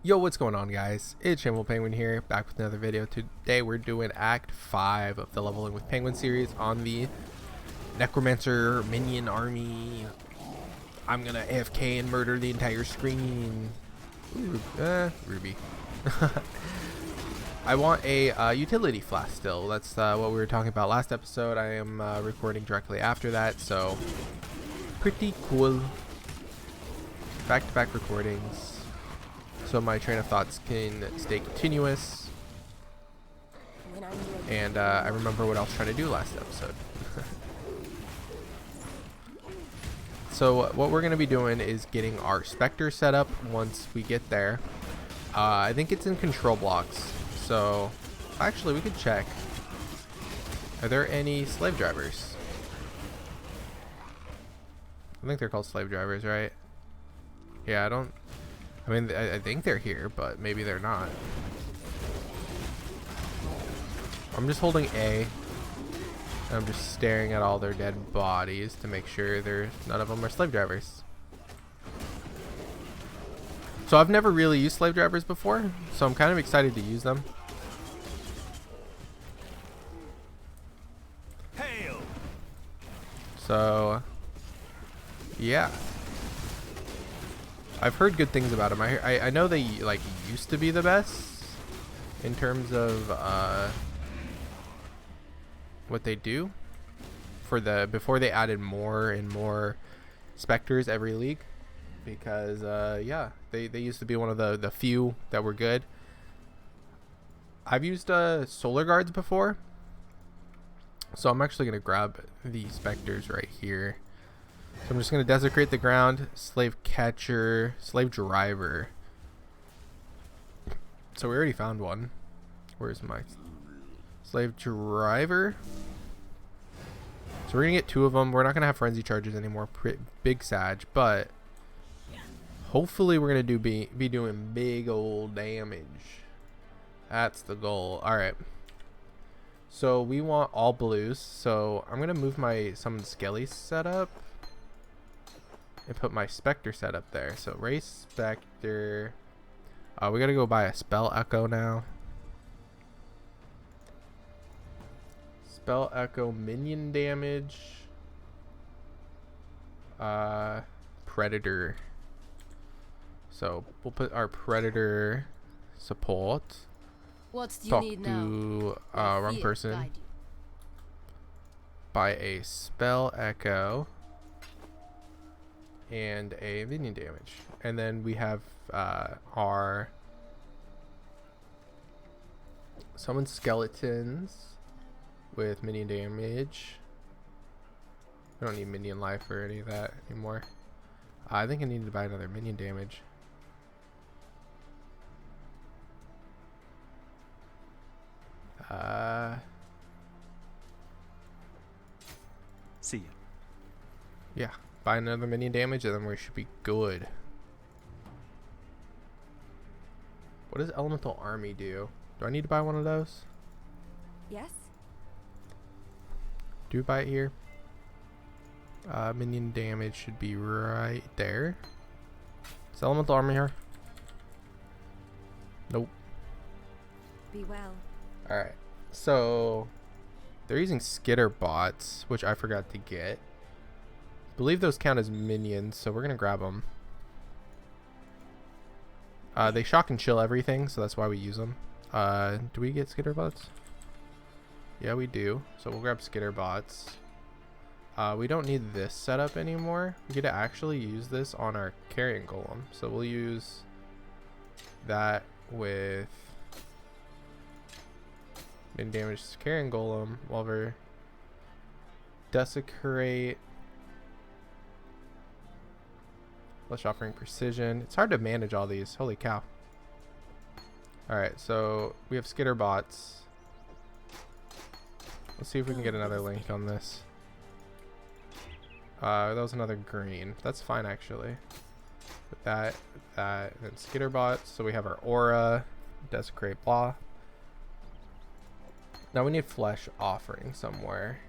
Yo, what's going on, guys? It's ShamefulPenguin here, back with another video. Today we're doing Act 5 of the Leveling with Penguin series on the Necromancer minion army. I'm gonna AFK and murder the entire screen. Ooh, Ruby. I want a utility flask still. That's what we were talking about last episode. I am recording directly after that, so pretty cool. Back-to-back recordings, so my train of thoughts can stay continuous, and I remember what I was trying to do last episode. So what we're going to be doing is getting our Spectre set up once we get there. I think it's in control blocks, so actually we could check. Are there any slave drivers? I think they're called slave drivers, right? Yeah, I think they're here, but maybe they're not. I'm just holding A, and I'm just staring at all their dead bodies to make sure none of them are slave drivers. So I've never really used slave drivers before, so I'm kind of excited to use them. Hail. So, yeah. I've heard good things about them. I know they like used to be the best in terms of what they do before they added more and more Spectres every league, because yeah, they used to be one of the few that were good. I've used solar guards before, so I'm actually gonna grab the Spectres right here. So I'm just going to desecrate the ground, slave catcher, slave driver. So we already found one. Where's my slave driver? So we're going to get two of them. We're not going to have frenzy charges anymore. Big Sag, but hopefully we're going to be doing big old damage. That's the goal. All right. So we want all blues. So I'm going to move my summon skelly setup and put my Spectre set up there. So race Spectre. We gotta go buy a spell echo now. Spell echo minion damage. Predator. So we'll put our predator support. What do you Talk need to now? wrong person. Buy a spell echo and a minion damage, and then we have our summon skeletons with minion damage. We don't need minion life or any of that anymore. I think I need to buy another minion damage. See ya. Yeah, buy another minion damage and then we should be good. What does Elemental Army do? Do I need to buy one of those? Yes. Do buy it here. Minion damage should be right there. Is Elemental Army here? Nope. Be well. Alright, so they're using skitter bots, which I forgot to get. I believe those count as minions, so we're gonna grab them. They shock and chill everything, so that's why we use them. Do we get skitter bots? Yeah, we do. So we'll grab skitter bots. We don't need this setup anymore. We get to actually use this on our carrion golem, so we'll use that with min damage carrion golem while we're desecrate. Flesh offering precision. It's hard to manage all these. Holy cow. Alright, so we have skitter bots. Let's see if we can get another link on this. That was another green. That's fine actually. With that, and then skitter bots. So we have our aura, desecrate, blah. Now we need flesh offering somewhere.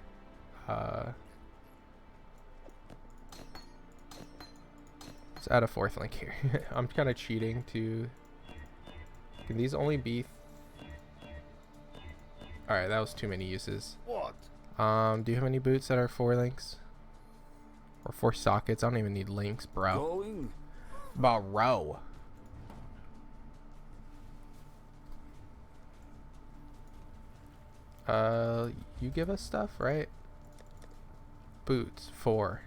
Let's add a fourth link here. I'm kind of cheating to Can these only be... Alright, that was too many uses. What? Do you have any boots that are 4 links? Or 4 sockets? I don't even need links, bro. Going? Bro. You give us stuff, right? Boots, 4.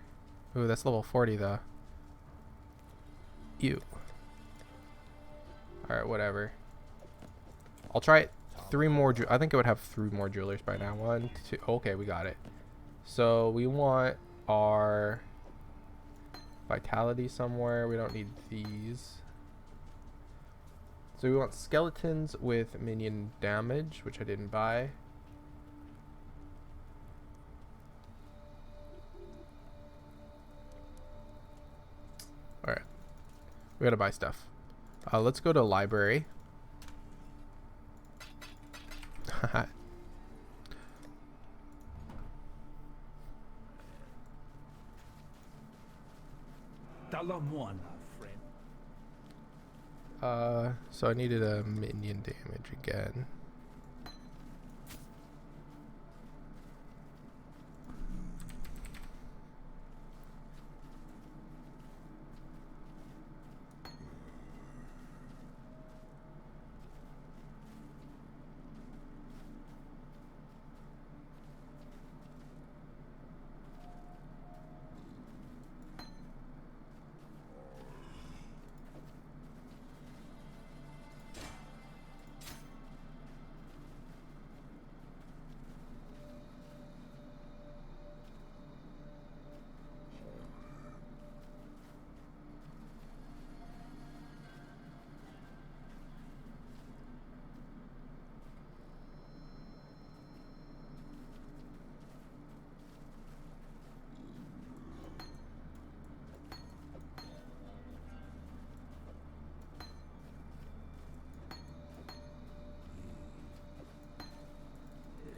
Ooh, that's level 40 though. Ew. Alright, whatever. I'll try it. 3 more. I think it would have 3 more jewelers by now. 1, 2. Okay, we got it. So we want our vitality somewhere. We don't need these. So we want skeletons with minion damage, which I didn't buy. Alright. We gotta buy stuff. Let's go to library. So I needed a minion damage again.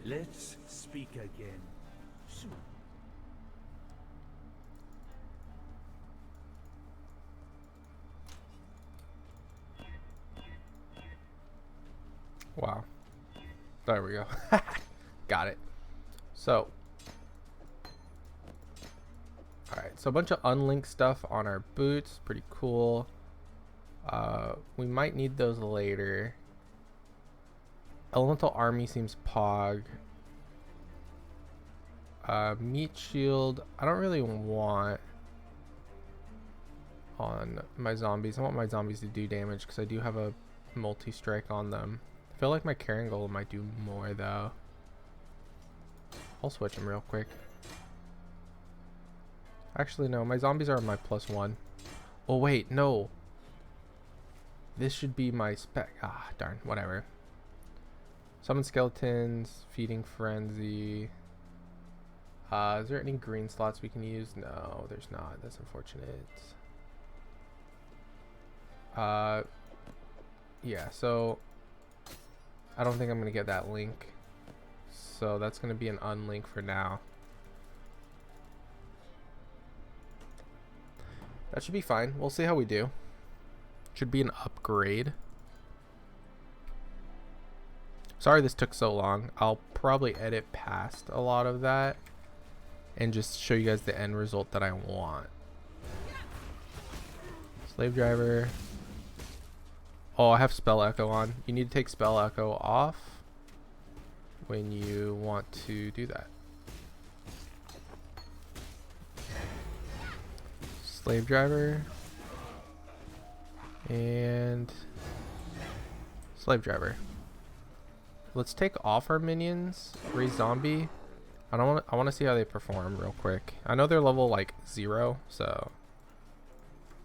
Let's speak again soon. Wow. There we go. Got it. So. Alright, so a bunch of unlinked stuff on our boots. Pretty cool. We might need those later. Elemental army seems pog. Meat shield. I don't really want on my zombies. I want my zombies to do damage because I do have a multi-strike on them. I feel like my carrying golem might do more though. I'll switch them real quick. Actually, no. My zombies are my +1. Oh, wait. No. This should be my spec. Ah, darn. Whatever. Summon skeletons. Feeding frenzy. Is there any green slots we can use? No, there's not. That's unfortunate. Yeah, so I don't think I'm going to get that link. So that's going to be an unlink for now. That should be fine. We'll see how we do. Should be an upgrade. Sorry this took so long. I'll probably edit past a lot of that and just show you guys the end result that I want. Slave driver. Oh, I have spell echo on. You need to take spell echo off when you want to do that. Slave driver and slave driver. Let's take off our minions. Raise zombie. I want to see how they perform real quick. I know they're level like 0, so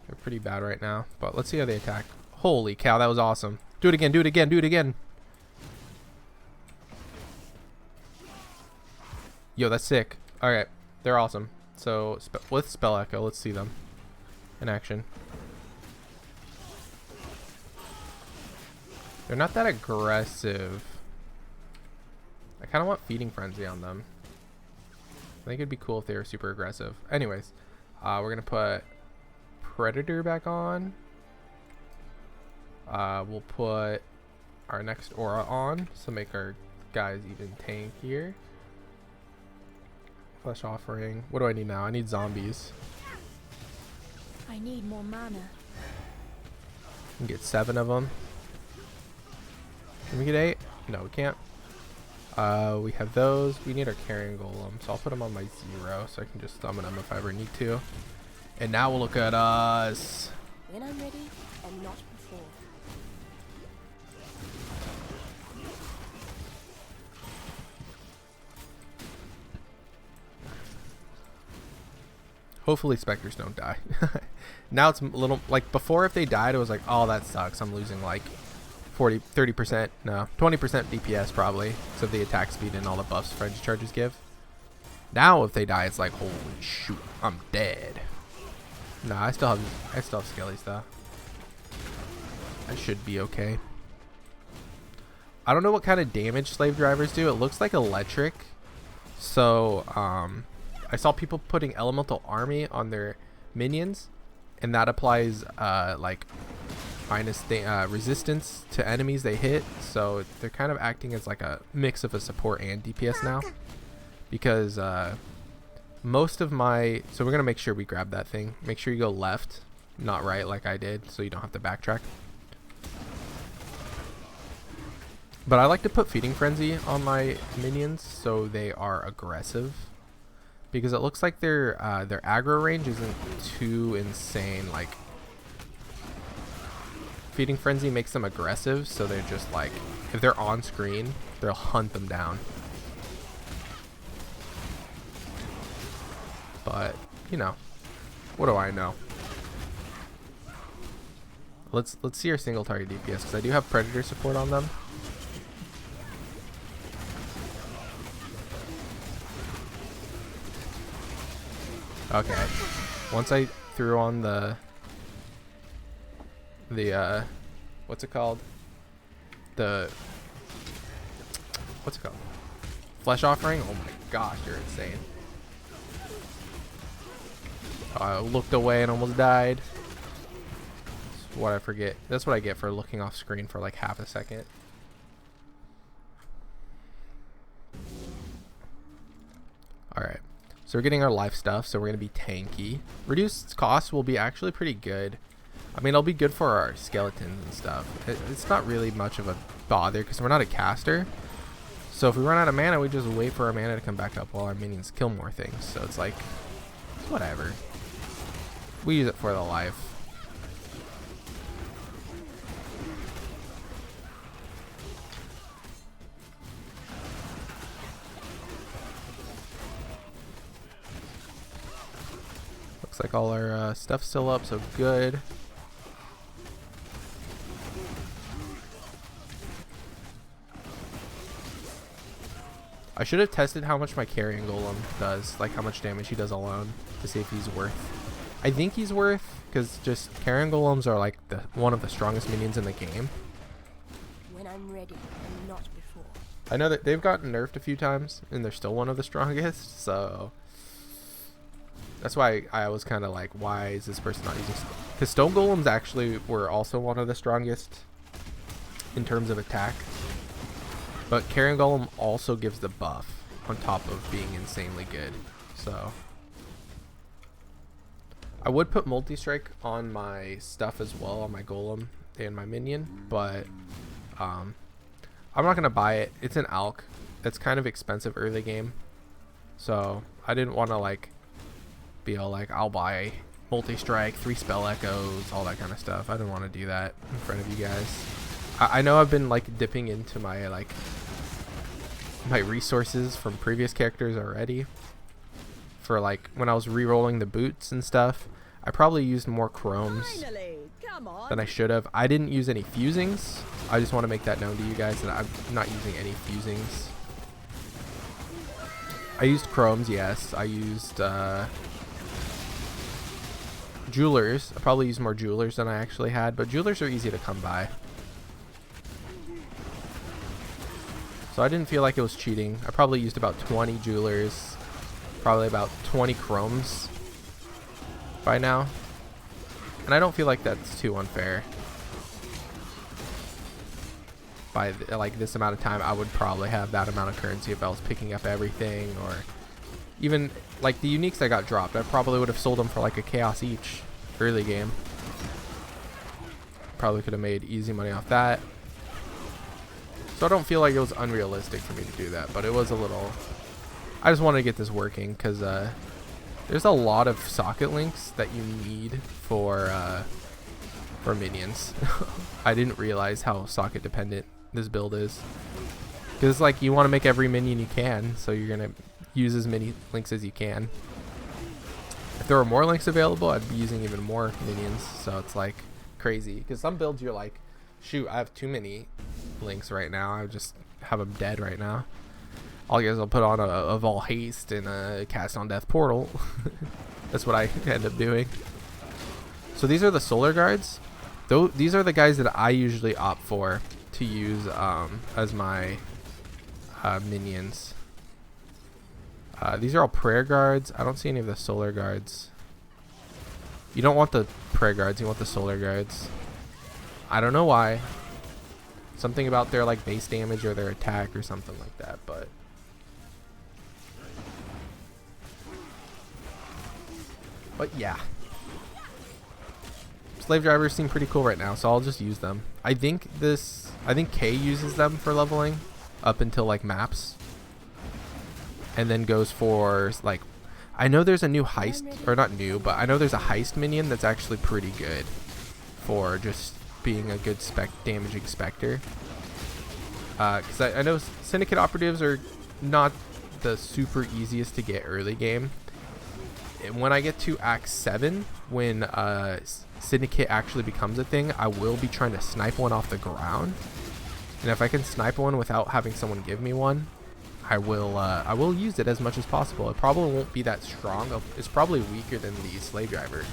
they're pretty bad right now. But let's see how they attack. Holy cow, that was awesome. Do it again, do it again, do it again. Yo, that's sick. Alright, they're awesome. So, with spell echo, let's see them in action. They're not that aggressive. I kind of want feeding frenzy on them. I think it'd be cool if they were super aggressive. Anyways, we're gonna put predator back on. We'll put our next aura on, so make our guys even tankier. Flesh offering. What do I need now? I need zombies. I need more mana. We can get 7 of them. Can we get 8? No, we can't. We have those. We need our carrying golem, so I'll put them on my 0 so I can just summon them if I ever need to. And now we'll look at us. When I'm ready and not before. Hopefully Spectres don't die. Now it's a little, like before if they died it was like, oh that sucks, I'm losing like 30%, no, 20% DPS probably, so the attack speed and all the buffs frenzy charges give. Now if they die it's like, holy shoot, I'm dead. Nah, I still have skellies though. I should be okay. I don't know what kind of damage slave drivers do. It looks like electric. So I saw people putting elemental army on their minions, and that applies like minus resistance to enemies they hit. So they're kind of acting as like a mix of a support and DPS now, because most of my, so we're gonna make sure we grab that thing. Make sure you go left, not right like I did, so you don't have to backtrack. But I like to put feeding frenzy on my minions so they are aggressive, because it looks like their aggro range isn't too insane. Like feeding frenzy makes them aggressive, so they're just like, if they're on screen they'll hunt them down. But you know, what do I know? Let's see our single target DPS, because I do have predator support on them. Okay, once I threw on the what's it called? What's it called? Flesh offering? Oh my gosh, you're insane. I looked away and almost died. That's what I forget. That's what I get for looking off screen for like half a second. Alright. So we're getting our life stuff, so we're going to be tanky. Reduced cost will be actually pretty good. I mean, it'll be good for our skeletons and stuff. It's not really much of a bother because we're not a caster. So if we run out of mana, we just wait for our mana to come back up while our minions kill more things. So it's like, whatever. We use it for the life. Looks like all our stuff's still up, so good. I should have tested how much my carrying golem does, like how much damage he does alone, to see if he's worth. I think he's worth, because just carrying golems are like one of the strongest minions in the game. When I'm ready and not before. I know that they've gotten nerfed a few times, and they're still one of the strongest, so that's why I was kind of like, why is this person not using... Because stone golems actually were also one of the strongest in terms of attack. But carrying golem also gives the buff on top of being insanely good. So I would put multi-strike on my stuff as well, on my golem and my minion, but I'm not going to buy it. It's an alch. It's kind of expensive early game. So I didn't want to like be all like, I'll buy multi-strike, 3 spell echoes, all that kind of stuff. I didn't want to do that in front of you guys. I know I've been like dipping into my like my resources from previous characters already. For like when I was re-rolling the boots and stuff, I probably used more chromes than I should have. I didn't use any fusings. I just want to make that known to you guys that I'm not using any fusings. I used chromes, yes. I used jewelers. I probably used more jewelers than I actually had, but jewelers are easy to come by. So I didn't feel like it was cheating. I probably used about 20 jewelers, probably about 20 chromes by now. And I don't feel like that's too unfair. by like this amount of time, I would probably have that amount of currency if I was picking up everything, or even like the uniques that got dropped. I probably would have sold them for like a chaos each early game. Probably could have made easy money off that. So I don't feel like it was unrealistic for me to do that, but it was a little. I just wanted to get this working because there's a lot of socket links that you need for minions. I didn't realize how socket dependent this build is, because like you want to make every minion you can, so you're gonna use as many links as you can. If there were more links available, I'd be using even more minions. So it's like crazy, because some builds you're like, shoot, I have too many links right now, I just have them dead right now. I'll put on a Vol Haste and a Cast on Death Portal. That's what I end up doing. So these are the Solar Guards. These are the guys that I usually opt for to use as my minions. These are all Prayer Guards. I don't see any of the Solar Guards. You don't want the Prayer Guards, you want the Solar Guards. I don't know why. Something about their like base damage or their attack or something like that, but yeah. Slave drivers seem pretty cool right now, so I'll just use them. I think K uses them for leveling up until like maps, and then goes for like, I know there's a new heist, or not new, but I know there's a heist minion that's actually pretty good for just being a good damaging Spectre. Because I know Syndicate operatives are not the super easiest to get early game. And when I get to Act 7, when Syndicate actually becomes a thing, I will be trying to snipe one off the ground. And if I can snipe one without having someone give me one, I will use it as much as possible. It probably won't be that strong. It's probably weaker than the Slave Driver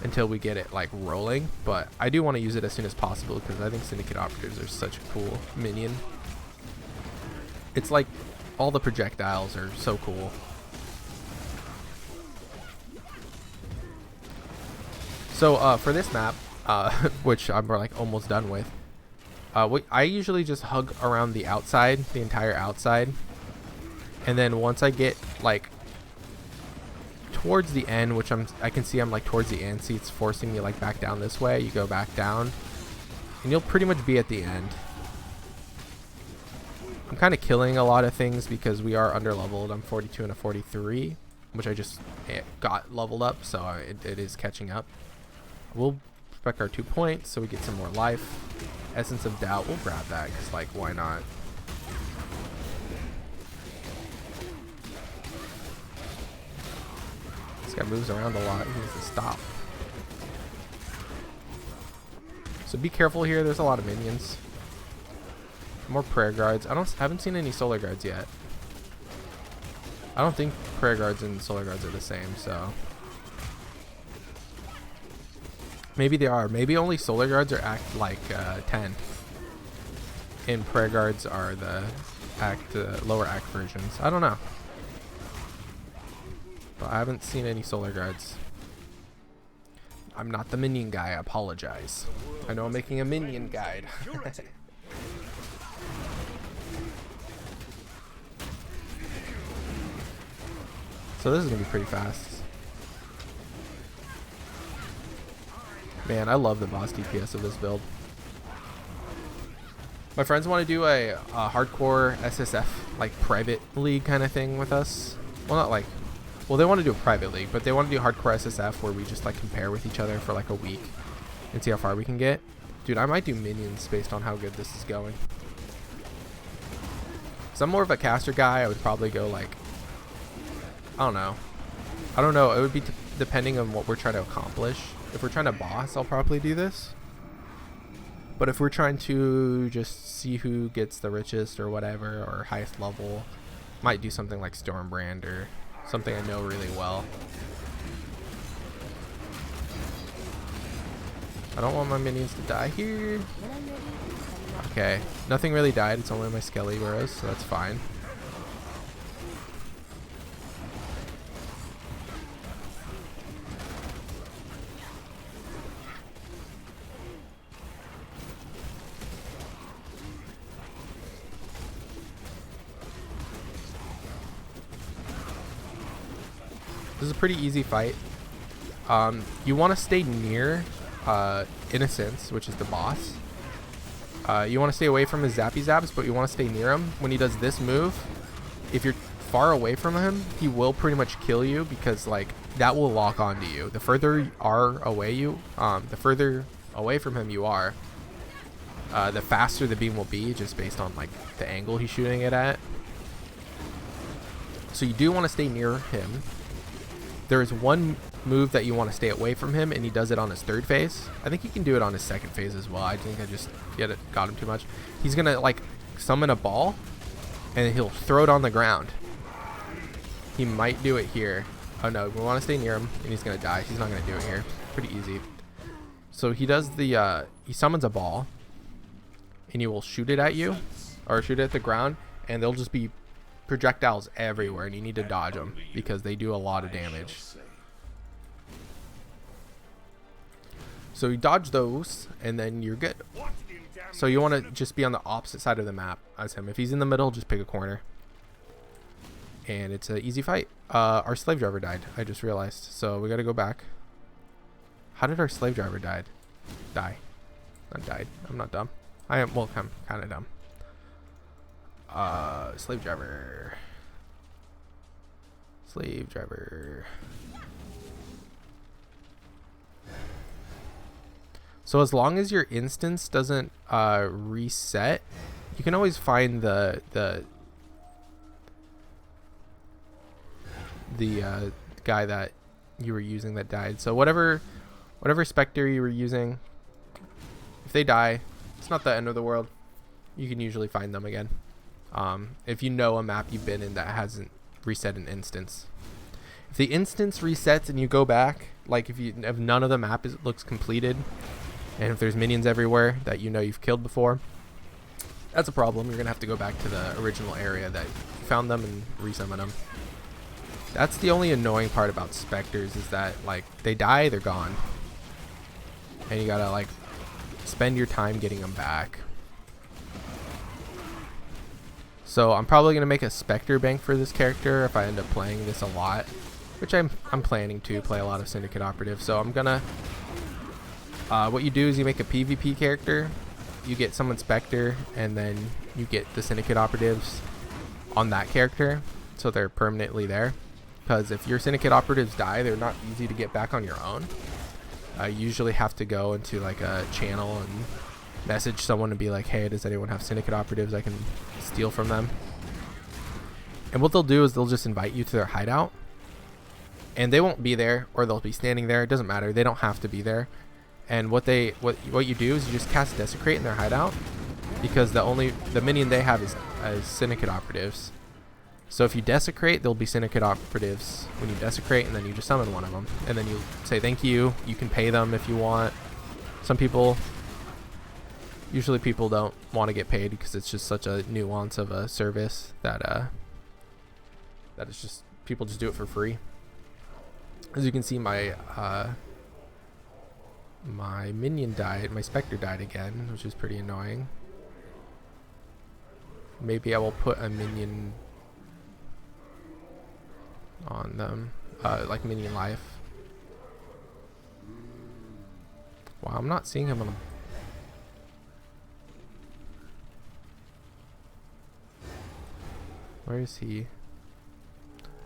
until we get it like rolling, but I do want to use it as soon as possible because I think Syndicate operatives are such a cool minion. It's like all the projectiles are so cool. So for this map, which I'm like almost done with, I usually just hug around the outside, the entire outside, and then once I get like towards the end, which I can see I'm like towards the end, see it's forcing me like back down this way, you go back down and you'll pretty much be at the end. I'm kind of killing a lot of things because we are under leveled. I'm 42 and a 43, which I just got leveled up, so it is catching up. We'll spec our 2 points so we get some more life. Essence of Doubt, we'll grab that because like why not. This guy moves around a lot, he needs to stop. So be careful here, there's a lot of minions. More Prayer Guards. I haven't seen any Solar Guards yet. I don't think Prayer Guards and Solar Guards are the same, so maybe they are. Maybe only Solar Guards are act like 10 and Prayer Guards are the lower act versions. I don't know, but I haven't seen any Solar Guards. I'm not the minion guy, I apologize. I know I'm making a minion guide. So this is gonna be pretty fast. Man, I love the boss DPS of this build. My friends want to do a hardcore SSF, like private league kind of thing with us. Well, not like, well, they want to do a private league, but they want to do hardcore SSF where we just like compare with each other for like a week and see how far we can get. Dude, I might do minions based on how good this is going. So I'm more of a caster guy. I would probably go like, I don't know. It would be depending on what we're trying to accomplish. If we're trying to boss, I'll probably do this. But if we're trying to just see who gets the richest or whatever, or highest level, might do something like Stormbrand or something I know really well. I don't want my minions to die here. Okay, nothing really died. It's only my Skelly Burrows, so that's fine. This is a pretty easy fight. You want to stay near Innocence, which is the boss. You want to stay away from his zappy zaps, but you want to stay near him. When he does this move, if you're far away from him, he will pretty much kill you, because like that will lock onto you. The further you are away the further away from him you are, the faster the beam will be, just based on like the angle he's shooting it at. So you do want to stay near him. There is one move that you want to stay away from him, and he does it on his third phase. I think he can do it on his second phase as well. I think I just got him too much. He's gonna like summon a ball, and he'll throw it on the ground. He might do it here. Oh no, we want to stay near him, and he's gonna die. He's not gonna do it here. Pretty easy. So he does the he summons a ball, and he will shoot it at you, or shoot it at the ground, and they'll just be projectiles everywhere, and you need to dodge them because they do a lot of damage. So you dodge those, and then you're good. So you want to just be on the opposite side of the map as him. If he's in the middle, just pick a corner, and it's an easy fight. Our slave driver died, I just realized, so we got to go back. How did our slave driver die? Not died. I'm not dumb. I am. Well, I'm kind of dumb. Slave driver. So as long as your instance doesn't reset, you can always find the guy that you were using that died. So whatever Spectre you were using, if they die, it's not the end of the world. You can usually find them again. If you know a map you've been in that hasn't reset an instance. If the instance resets and you go back, like if none of the map looks completed, and if there's minions everywhere that you know you've killed before, that's a problem. You're gonna have to go back to the original area that you found them and resummon them. That's the only annoying part about Spectres, is that like they die, they're gone, and you gotta like spend your time getting them back. So I'm probably gonna make a Spectre bank for this character if I end up playing this a lot, which I'm planning to play a lot of Syndicate Operative. So I'm gonna what you do is you make a PvP character, you get someone Spectre, and then you get the Syndicate Operatives on that character, so they're permanently there. Because if your Syndicate Operatives die, they're not easy to get back on your own. You usually have to go into like a channel and message someone and be like, hey, does anyone have Syndicate Operatives I can steal from them? And what they'll do is they'll just invite you to their hideout, and they won't be there, or they'll be standing there. It doesn't matter. They don't have to be there. And what you do is you just cast Desecrate in their hideout, because the minion they have is Syndicate Operatives. So if you Desecrate, there'll be Syndicate Operatives when you Desecrate, and then you just summon one of them, and then you say thank you. You can pay them if you want. Usually people don't want to get paid because it's just such a nuance of a service that it's just, people just do it for free. As you can see, my minion died, my Spectre died again, which is pretty annoying. Maybe I will put a minion on them, like minion life. Wow, I'm not seeing him on. Where is he?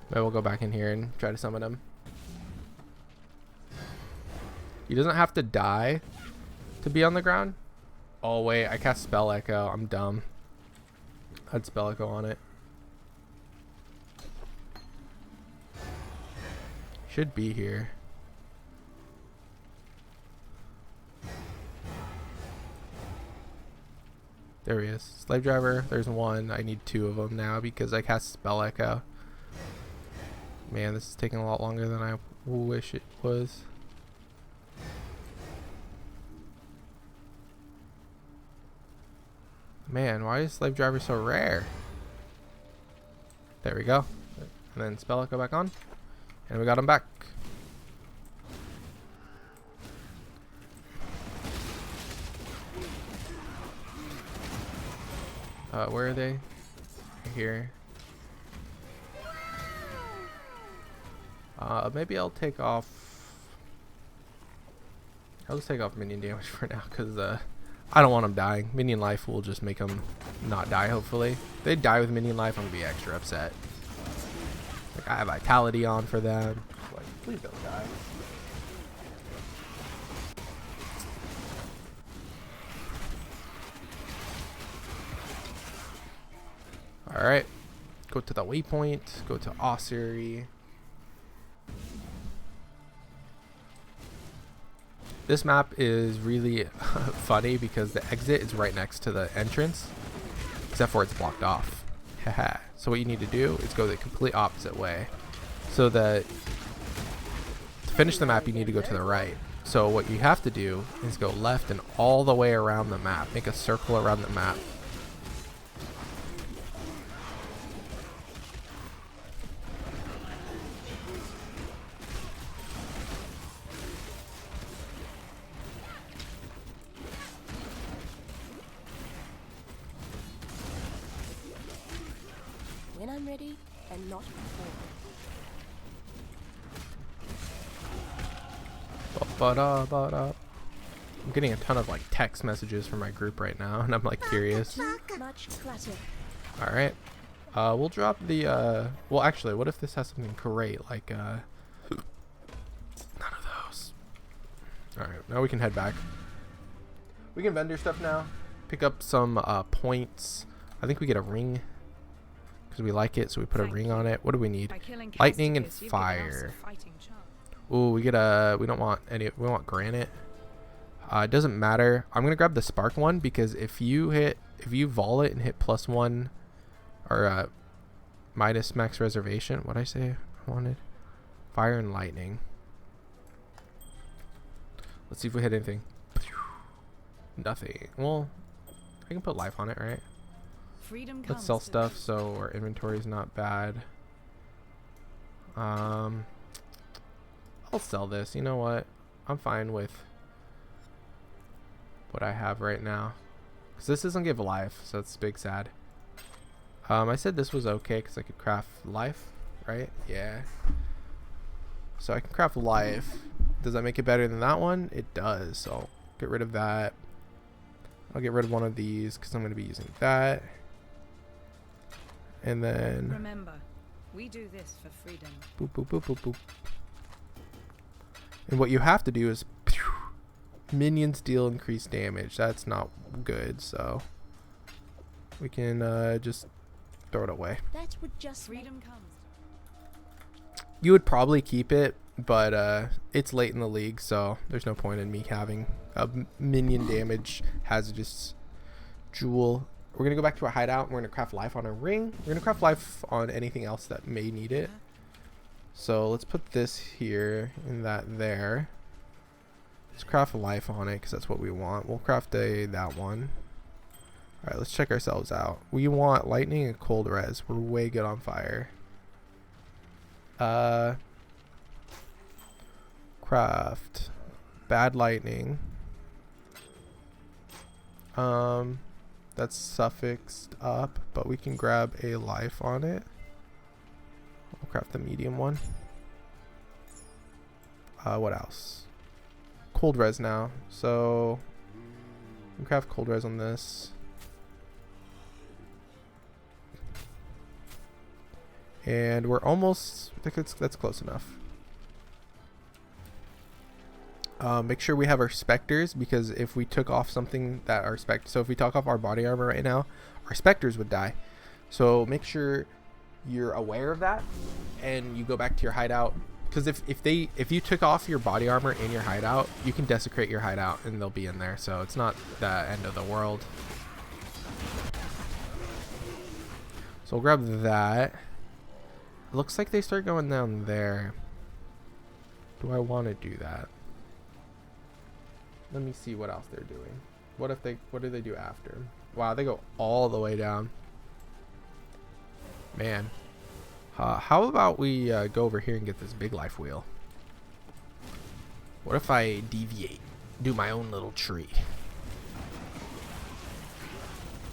Maybe we'll go back in here and try to summon him. He doesn't have to die to be on the ground. Oh wait, I cast Spell Echo. I'm dumb. I had Spell Echo on it. Should be here. There he is. Slave driver, there's one. I need two of them now because I cast Spell Echo. Man, this is taking a lot longer than I wish it was. Man, why is slave driver so rare? There we go. And then Spell Echo back on. And we got him back. Where are they? Right here. Maybe I'll take off. I'll just take off minion damage for now, because I don't want them dying. Minion life will just make them not die, hopefully. If they die with minion life, I'm going to be extra upset. Like, I have vitality on for them. Like, please don't die. Alright. Go to the waypoint. Go to Ossuary. This map is really funny because the exit is right next to the entrance, except for it's blocked off. Haha. So what you need to do is go the complete opposite way. So that to finish the map, you need to go to the right. So what you have to do is go left and all the way around the map. Make a circle around the map. When I'm ready and not before. I'm getting a ton of like text messages from my group right now, and I'm like curious. Much clutter. All right, we'll drop the. Well, actually, what if this has something great like none of those? All right, now we can head back. We can vendor stuff now. Pick up some points. I think we get a ring because we like it, so we put a ring on it. What do we need? Lightning and fire. Ooh, we get a. We don't want any. We want granite. It doesn't matter. I'm gonna grab the spark one because if you vol it and hit +1 or minus max reservation. What'd I say I wanted? Fire and lightning. Let's see if we hit anything. Nothing. Well, I can put life on it, right? Let's sell stuff so our inventory is not bad. I'll sell this. You know what? I'm fine with what I have right now, because this doesn't give life, so it's big sad. I said this was okay because I could craft life, right? Yeah. So I can craft life. Does that make it better than that one? It does. So I'll get rid of that. I'll get rid of one of these because I'm going to be using that. And then remember, we do this for freedom. Boop, boop, boop, boop, boop. And what you have to do is minions deal increased damage. That's not good, so we can just throw it away. That would just Freedom comes. You would probably keep it, but it's late in the league, so there's no point in me having a minion damage hazardous jewel. We're gonna go back to our hideout and we're gonna craft life on a ring. We're gonna craft life on anything else that may need it. So let's put this here and that there. Let's craft a life on it because that's what we want. We'll craft that one. All right, let's check ourselves out. We want lightning and cold res. We're way good on fire. Craft bad lightning. That's suffixed up, but we can grab a life on it. We'll craft the medium one. What else? Cold res now, so we can craft cold res on this. And we're almost, I think that's close enough. Make sure we have our specters, because if we took off something that our so if we took off our body armor right now, our specters would die. So make sure you're aware of that and you go back to your hideout, because if you took off your body armor in your hideout, you can desecrate your hideout and they'll be in there, so it's not the end of the world. So we'll grab that. Looks like they start going down there. Do I want to do that? Let me see what else they're doing. What do they do after? Wow, they go all the way down. Man. How about we go over here and get this big life wheel? What if I deviate? Do my own little tree.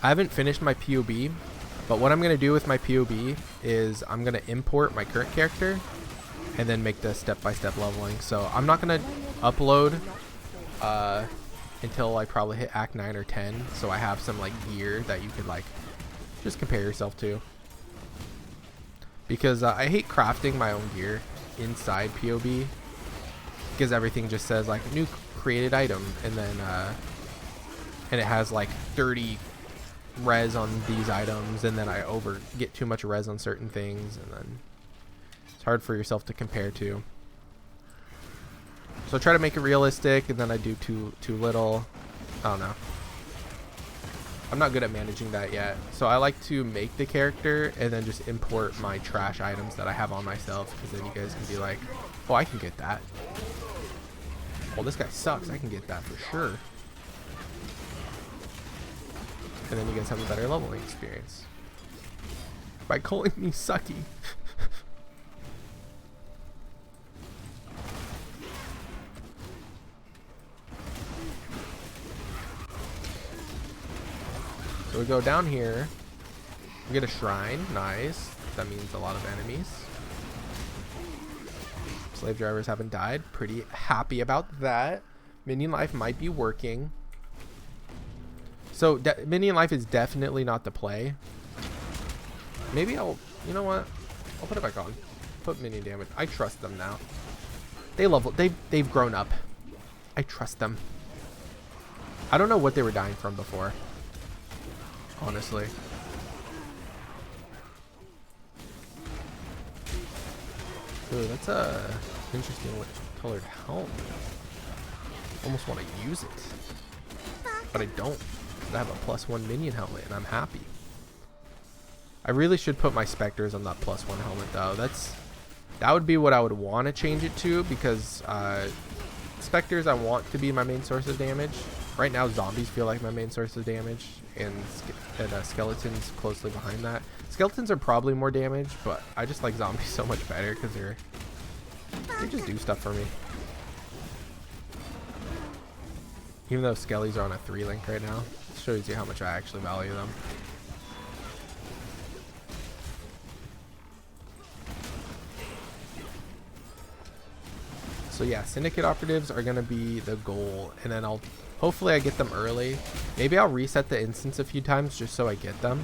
I haven't finished my POB, but what I'm going to do with my POB is I'm going to import my current character and then make the step-by-step leveling. So I'm not gonna upload until I probably hit Act 9 or 10, so I have some like gear that you could like just compare yourself to. Because I hate crafting my own gear inside POB, because everything just says like new created item, and then and it has like 30 res on these items, and then I get too much res on certain things, and then it's hard for yourself to compare to. So I try to make it realistic, and then I do too little. I don't know. I'm not good at managing that yet. So I like to make the character and then just import my trash items that I have on myself, because then you guys can be like, oh, I can get that. Well, this guy sucks. I can get that for sure. And then you guys have a better leveling experience by calling me sucky. So we go down here, we get a shrine. Nice. That means a lot of enemies. Slave drivers haven't died. Pretty happy about that. Minion life might be working. So minion life is definitely not the play. Maybe you know what? I'll put it back on. Put minion damage. I trust them now. They've grown up. I trust them. I don't know what they were dying from before, honestly. Ooh, that's a interesting colored helm. Almost want to use it, but I don't. I have a +1 minion helmet, and I'm happy. I really should put my Spectres on that +1 helmet, though. That would be what I would want to change it to, because Spectres I want to be my main source of damage. Right now, zombies feel like my main source of damage, and skeletons closely behind that. Skeletons are probably more damage, but I just like zombies so much better because they just do stuff for me. Even though skellies are on a 3-link right now, it shows you how much I actually value them. So yeah, Syndicate operatives are going to be the goal, and then hopefully I get them early. Maybe I'll reset the instance a few times just so I get them.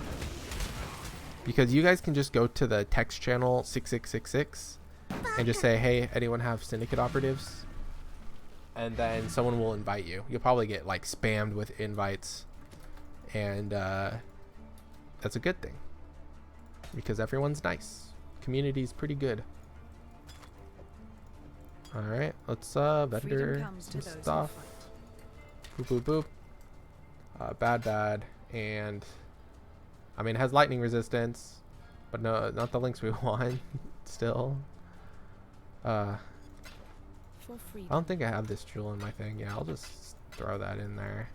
Because you guys can just go to the text channel 6666 and just say, hey, anyone have Syndicate operatives? And then someone will invite you. You'll probably get like spammed with invites, and that's a good thing because everyone's nice. Community's pretty good. All right, let's vendor some stuff. Boop boop boop. Bad, and I mean it has lightning resistance, but no, not the links we want. Still, I don't think I have this jewel in my thing. Yeah, I'll just throw that in there.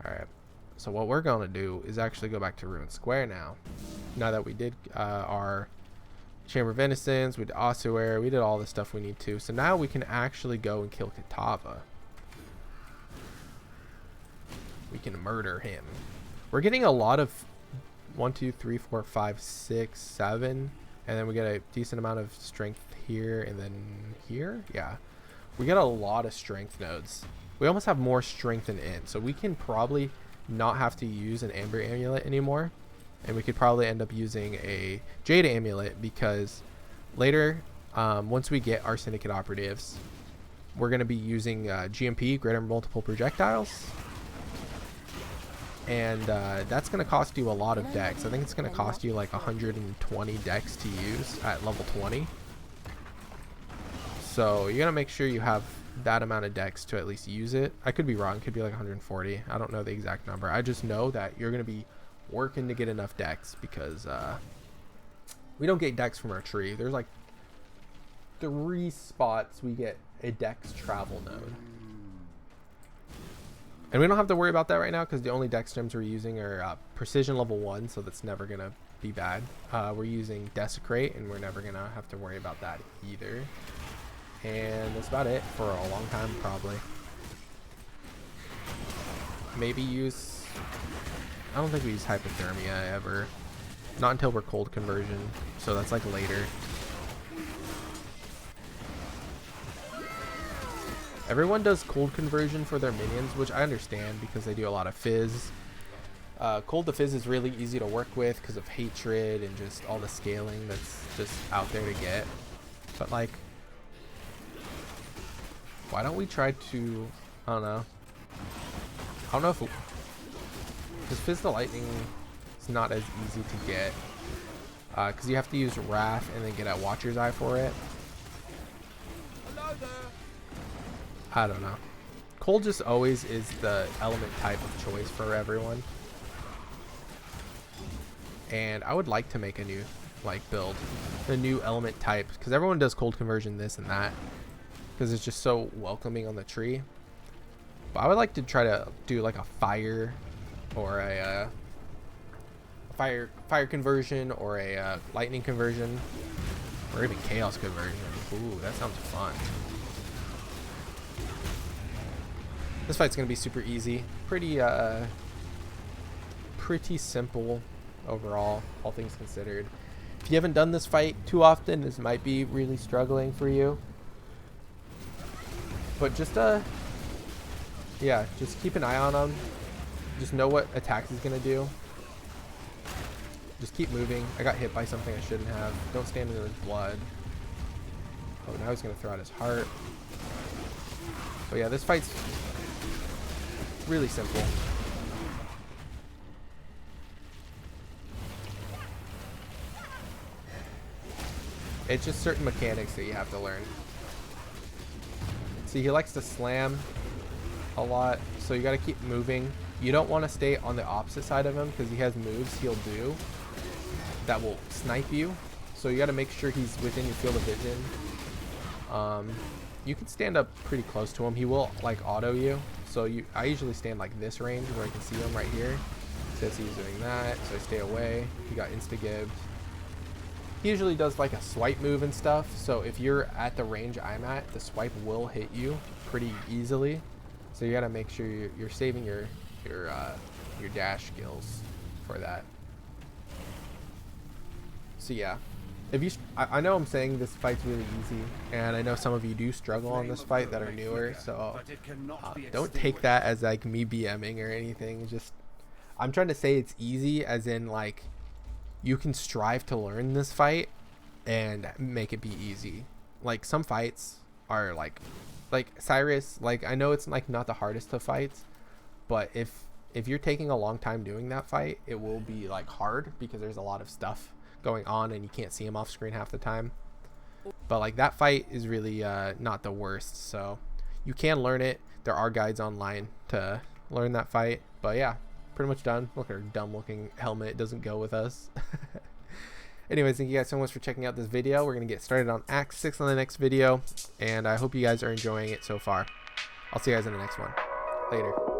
All right. So what we're gonna do is actually go back to Ruin Square now. Now that we did our Chamber of Innocence, we did Ossuary, we did all the stuff we need to. So now we can actually go and kill Kitava. We can murder him. We're getting a lot of 1, 2, 3, 4, 5, 6, 7, and then we get a decent amount of strength here, and then here. Yeah, we get a lot of strength nodes. We almost have more strength than int, so we can probably not have to use an Amber Amulet anymore, and we could probably end up using a Jade Amulet, because later, once we get our Syndicate operatives, we're going to be using GMP, Greater Multiple Projectiles, and that's going to cost you a lot of dex. I think it's going to cost you like 120 dex to use at level 20. So you're going to make sure you have that amount of dex to at least use it. I could be wrong. It could be like 140. I don't know the exact number. I just know that you're going to be working to get enough dex, because we don't get dex from our tree. There's like 3 spots we get a dex travel node. And we don't have to worry about that right now, because the only dex gems we're using are precision level 1, so that's never going to be bad. We're using Desecrate, and we're never going to have to worry about that either. And that's about it for a long time, probably. Maybe use... I don't think we use Hypothermia ever. Not until we're Cold Conversion, so that's like later. Everyone does cold conversion for their minions, which I understand because they do a lot of fizz. Cold to fizz is really easy to work with because of hatred and just all the scaling that's just out there to get. But like, why don't we try to, I don't know if, because fizz to lightning is not as easy to get. Because you have to use Wrath and then get a Watcher's Eye for it. I don't know. Cold just always is the element type of choice for everyone. And I would like to make a new build, a new element type, because everyone does cold conversion this and that, because it's just so welcoming on the tree. But I would like to try to do like a fire or a fire conversion or a lightning conversion or even chaos conversion. Ooh, that sounds fun. This fight's gonna be super easy, pretty simple overall, all things considered. If you haven't done this fight too often, this might be really struggling for you. But just yeah, just keep an eye on him. Just know what attacks he's gonna do. Just keep moving. I got hit by something I shouldn't have. Don't stand in his blood. Oh, now he's gonna throw out his heart. But yeah, this fight's really simple. It's just certain mechanics that you have to learn. See, he likes to slam a lot, so you got to keep moving. You don't want to stay on the opposite side of him because he has moves he'll do that will snipe you. So you got to make sure he's within your field of vision. You can stand up pretty close to him. He will like auto you. So I usually stand like this range where I can see him right here. Says he's doing that, so I stay away. He got insta-gibbed. He usually does like a swipe move and stuff. So if you're at the range I'm at, the swipe will hit you pretty easily. So you got to make sure you're saving your dash skills for that. So yeah, if you, I know I'm saying this fight's really easy, and I know some of you do struggle on this fight that are newer. So don't take that as like me BMing or anything. Just I'm trying to say it's easy, as in like you can strive to learn this fight and make it be easy. Like some fights are like Cyrus, like I know it's like not the hardest of fights, but if you're taking a long time doing that fight, it will be like hard because there's a lot of stuff going on and you can't see him off screen half the time. But like that fight is really not the worst, so you can learn it. There are guides online to learn that fight. But yeah, pretty much done. Look at our dumb looking helmet, it doesn't go with us. Anyways, thank you guys so much for checking out this video. We're gonna get started on Act 6 on the next video, and I hope you guys are enjoying it so far. I'll see you guys in the next one. Later.